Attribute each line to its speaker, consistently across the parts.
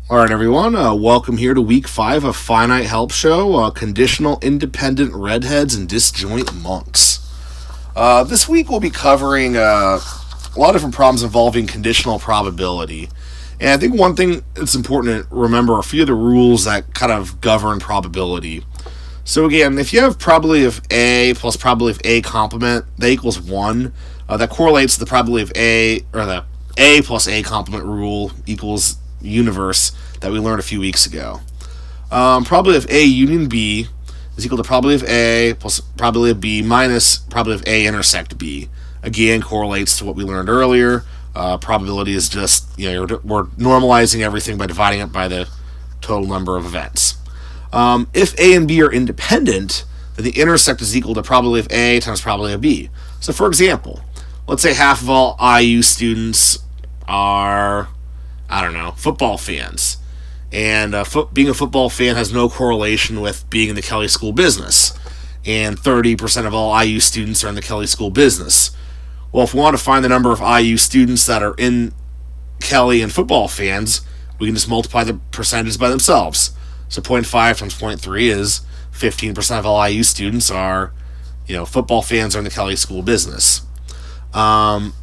Speaker 1: All right, everyone. Welcome here to week 5 of Finite Help Show, Conditional, Independent, Redheads, and Disjoint Monks. This week we'll be covering a lot of different problems involving conditional probability. And I think one thing that's important to remember are a few of the rules that kind of govern probability. So again, if you have probability of A plus probability of A complement, that equals 1. That correlates to the probability of A, or the A plus A complement rule equals universe that we learned a few weeks ago. Probability of A union B is equal to probability of A plus probability of B minus probability of A intersect B. Again, correlates to what we learned earlier. Probability is just, we're normalizing everything by dividing it by the total number of events. If A and B are independent, then the intersect is equal to probability of A times probability of B. So for example, let's say half of all IU students are, football fans. And being a football fan has no correlation with being in the Kelly School business. And 30% of all IU students are in the Kelly School business. Well, if we want to find the number of IU students that are in Kelly and football fans, we can just multiply the percentages by themselves. So 0.5 times 0.3 is 15% of all IU students are, football fans are in the Kelly School business. And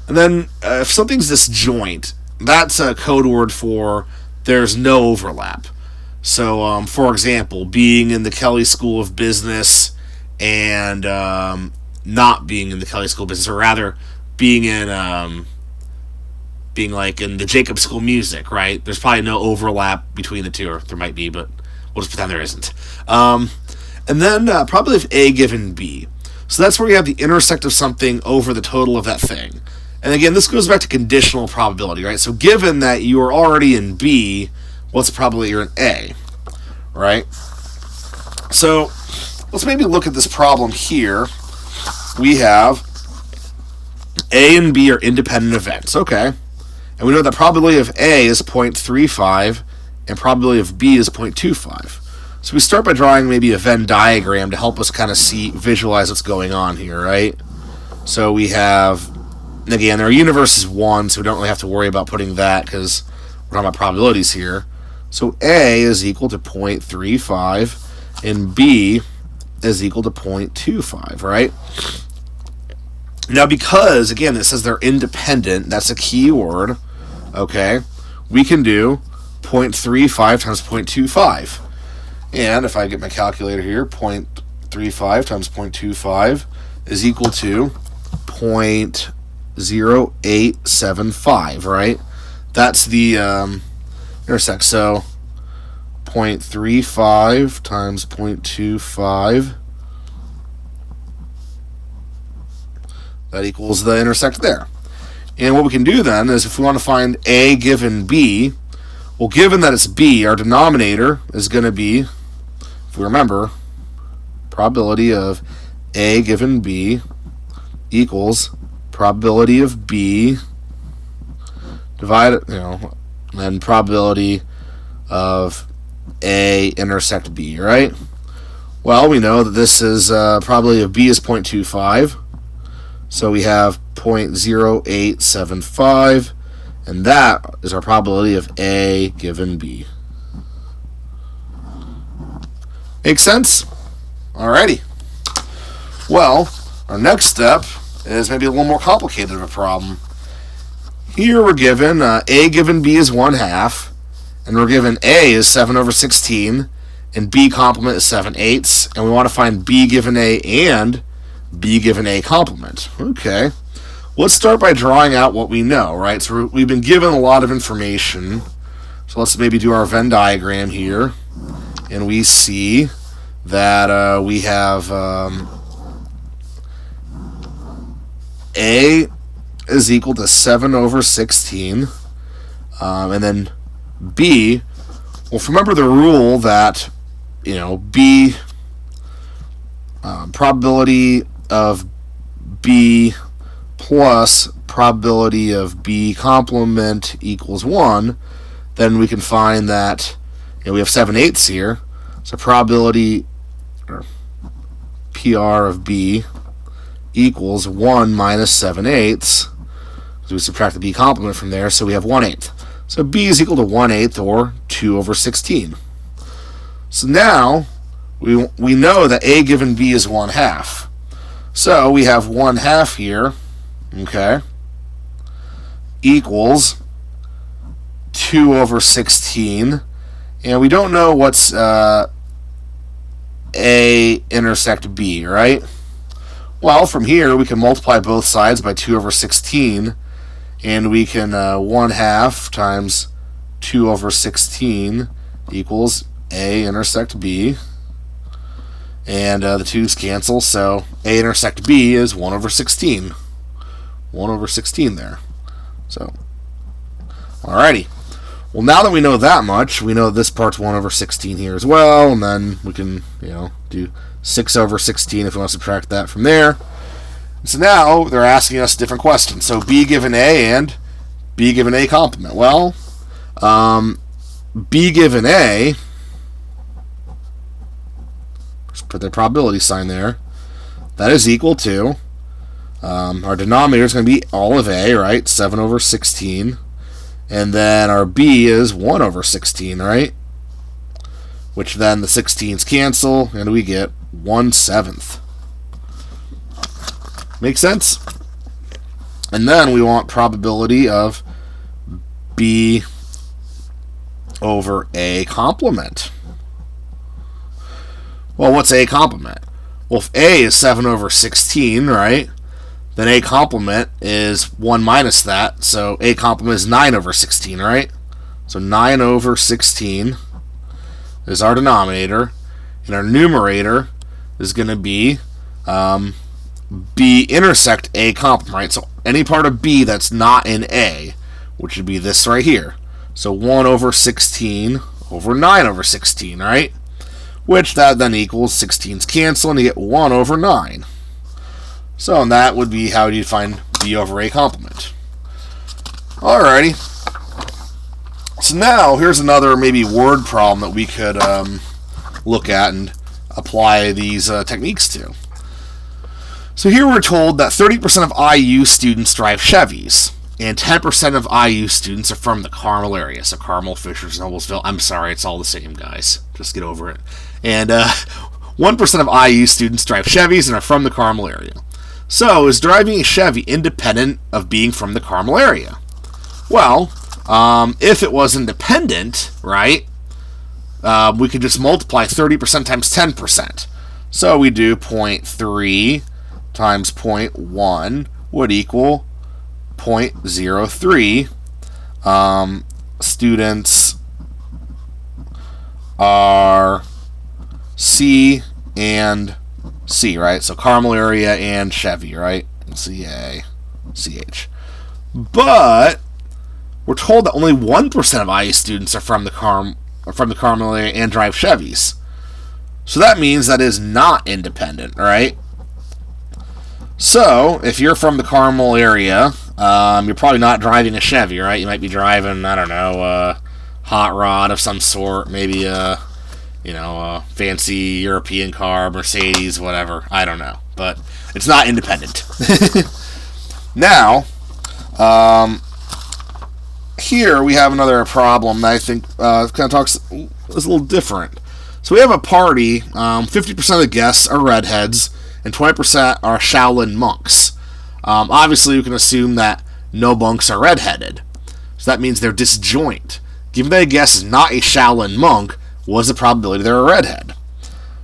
Speaker 1: then if something's disjoint, that's a code word for there's no overlap. So, for example, being in the Kelly School of Business and not being in the Kelly School of Business, or rather being in in the Jacob School of Music, right? There's probably no overlap between the two, or there might be, but we'll just pretend there isn't. And then probably if A given B. So that's where you have the intersect of something over the total of that thing. And again, this goes back to conditional probability, right? So given that you are already in B, what's the probability you're in A, right? So let's maybe look at this problem here. We have A and B are independent events, okay? And we know that probability of A is 0.35 and probability of B is 0.25. So we start by drawing maybe a Venn diagram to help us kind of visualize what's going on here, right? So we have, again, our universe is 1, so we don't really have to worry about putting that because we're talking about probabilities here. So A is equal to 0.35 and B is equal to 0.25, right? Now because, again, it says they're independent, that's a key word, okay? We can do 0.35 times 0.25. And if I get my calculator here, 0.35 times 0.25 is equal to 0.0875, right? That's the intersect. So 0.35 times 0.25, that equals the intersect there. And what we can do then is if we want to find A given B, well, given that it's B, our denominator is going to be, if we remember, probability of A given B equals probability of B divided, then probability of A intersect B, right? Well, we know that this is probability of B is 0.25, so we have 0.0875, and that is our probability of A given B. Make sense? Alrighty. Well, our next step is maybe a little more complicated of a problem. Here we're given A given B is 1/2, and we're given A is 7/16, and B complement is 7/8, and we want to find B given A and B given A complement. Okay. Let's start by drawing out what we know, right? So we've been given a lot of information. So let's maybe do our Venn diagram here. And we see that we have A is equal to 7/16. And then B, well, remember the rule that, B, probability of B plus probability of B complement equals 1, then we can find that we have 7/8 here. So probability, or PR of B equals 1 minus 7/8. So we subtract the B complement from there, so we have 1/8. So B is equal to 1/8 or 2 over 16. So now we know that A given B is 1/2. So we have 1/2 here, okay, equals 2 over 16. And we don't know what's A intersect B, right? Well, from here we can multiply both sides by 2 over 16, and we can 1/2 times 2 over 16 equals A intersect B. And the 2's cancel, so A intersect B is 1 over 16. 1 over 16 there. So, alrighty. Well, now that we know that much, we know this part's 1 over 16 here as well, and then we can, do 6 over 16 if we want to subtract that from there. So now they're asking us different questions. So B given A and B given A complement. Well, B given A, just put the probability sign there, that is equal to, our denominator is going to be all of A, right? 7 over 16. And then our B is 1 over 16, right? Which then the 16's cancel, and we get 1/7. Make sense? And then we want probability of B over A complement. Well, what's A complement? Well, if A is 7 over 16, right, then A complement is 1 minus that, so A complement is 9 over 16, right? So 9 over 16 is our denominator, and our numerator is going to be B intersect A complement, right? So any part of B that's not in A, which would be this right here. So 1 over 16 over 9 over 16, right? Which that then equals 16's cancel, and you get 1 over 9. So and that would be how you find B over A complement. Alrighty. So now here's another maybe word problem that we could look at and apply these techniques to. So here we're told that 30% of IU students drive Chevys, and 10% of IU students are from the Carmel area. So Carmel, Fishers, Noblesville. I'm sorry, it's all the same, guys. Just get over it. And 1% of IU students drive Chevys and are from the Carmel area. So, is driving a Chevy independent of being from the Carmel area? Well, if it was independent, right, we could just multiply 30% times 10%. So we do 0.3 times 0.1 would equal 0.03. Students are C and C, right? So Carmel area and Chevy, right? C-A-C-H. But we're told that only 1% of IU students are from the Carmel area and drive Chevys. So that means that is not independent, right? So if you're from the Carmel area, you're probably not driving a Chevy, right? You might be driving, I don't know, a hot rod of some sort, maybe a fancy European car, Mercedes, whatever. I don't know. But it's not independent. Now, here we have another problem that I think kind of talks is a little different. So we have a party, 50% of the guests are redheads, and 20% are Shaolin monks. Obviously, we can assume that no monks are redheaded. So that means they're disjoint. Given that a guest is not a Shaolin monk, what is the probability they're a redhead?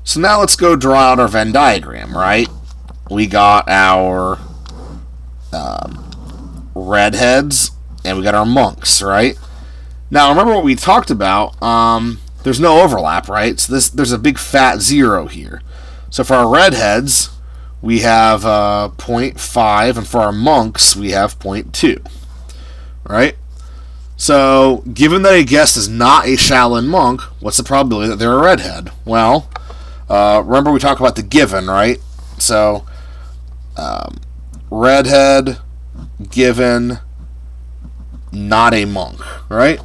Speaker 1: So now let's go draw out our Venn diagram, right? We got our redheads, and we got our monks, right? Now, remember what we talked about. There's no overlap, right? So there's a big fat 0 here. So for our redheads, we have 0.5, and for our monks, we have 0.2, right? So, given that a guest is not a Shaolin monk, what's the probability that they're a redhead? Well, remember we talked about the given, right? So, redhead, given, not a monk, right?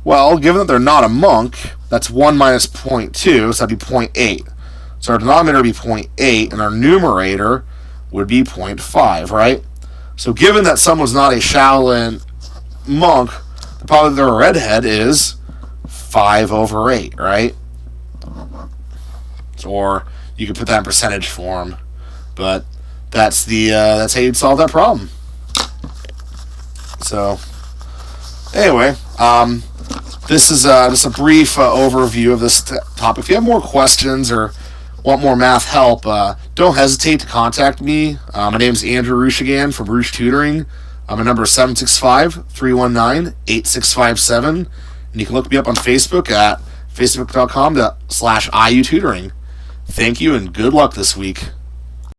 Speaker 1: Well, given that they're not a monk, that's 1 minus 0.2, so that'd be 0.8. So our denominator would be 0.8, and our numerator would be 0.5, right? So given that someone's not a Shaolin monk, the probability of a redhead is 5 over 8, right? Or you could put that in percentage form, but that's how you'd solve that problem. So anyway, this is just a brief overview of this topic. If you have more questions or want more math help, don't hesitate to contact me. My name is Andrew Rushigan from Rush Tutoring. My number is 765-319-8657. And you can look me up on Facebook at facebook.com/IUtutoring. Thank you and good luck this week.